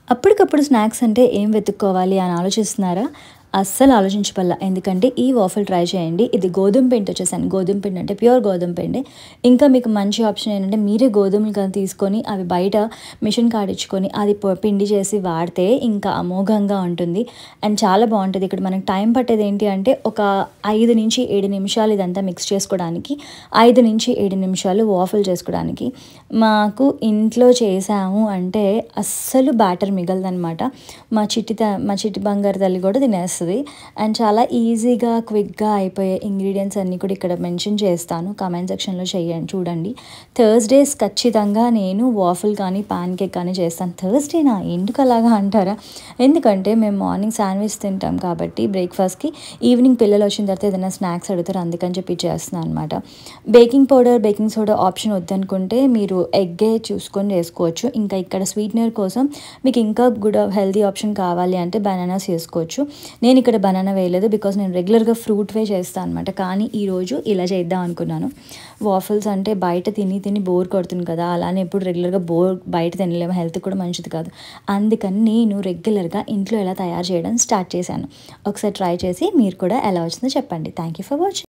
అప్పటికప్పుడు స్నాక్స్ అంటే ఏం వెతుక్కోవాలి అని ఆలోచిస్తున్నారా? అస్సలు ఆలోచించపల్లా. ఎందుకంటే ఈ వాఫల్ ట్రై చేయండి. ఇది గోధుమ పిండితో చేశాను. గోధుమ పిండి అంటే ప్యూర్ గోధుమ పిండి. ఇంకా మీకు మంచి ఆప్షన్ ఏంటంటే మీరే గోధుమలు కానీ తీసుకొని అవి బయట మిషన్ కాడించుకొని అది పిండి చేసి వాడితే ఇంకా అమోఘంగా ఉంటుంది. అండ్ చాలా బావుంటది. ఇక్కడ మనకు టైం పట్టేది ఏంటి అంటే ఒక 5-7 నిమిషాలు ఇదంతా మిక్స్ చేసుకోవడానికి. 5-7 నిమిషాలు వాఫల్ చేసుకోవడానికి. మాకు ఇంట్లో చేసాము అంటే అస్సలు బ్యాటర్ మిగలదనమాట. మా చిట్టి బంగారు తల్లి కూడా తినేస్తది. అండ్ చాలా ఈజీగా, క్విక్‌గా అయిపోయే ఇంగ్రీడియెంట్స్ అన్నీ కూడా ఇక్కడ మెన్షన్ చేస్తాను. కామెంట్ సెక్షన్‌లో చూడండి. థర్స్‌డేస్ ఖచ్చితంగా నేను వాఫల్ కానీ, పాన్ కేక్ కానీ చేస్తాను. థర్స్‌డేనా ఎందుకలాగా అంటారా? ఎందుకంటే మేము మార్నింగ్ శాండ్విచ్ తింటాం కాబట్టి బ్రేక్‌ఫాస్ట్‌కి, ఈవినింగ్ పిల్లలు వచ్చిన తర్వాత ఏదైనా స్నాక్స్ అడుగుతారు. అందుకని చెప్పి చేస్తున్నాను అనమాట. Baking powder, baking soda option వద్దనుకుంటే మీరు ఎగ్గే చూసుకొని చేసుకోవచ్చు. ఇంకా ఇక్కడ స్వీటనర్ కోసం మీకు ఇంకా గుడ్ హెల్తీ ఆప్షన్ కావాలి అంటే బనానాస్ చేసుకోవచ్చు. నేను ఇక్కడ బనానా వేయలేదు బికాజ్ నేను రెగ్యులర్గా ఫ్రూట్వే చేస్తాను అనమాట. కానీ ఈరోజు ఇలా చేద్దాం అనుకున్నాను. వాఫల్స్ అంటే బయట తిని బోర్ కొడుతుంది కదా! అలానే ఎప్పుడు రెగ్యులర్గా బయట తినలేము, హెల్త్ కూడా మంచిది కాదు. అందుకని నేను రెగ్యులర్గా ఇంట్లో ఎలా తయారు చేయడం స్టార్ట్ చేశాను. ఒకసారి ట్రై చేసి మీరు కూడా ఎలా వచ్చిందో చెప్పండి. Thank you for watching.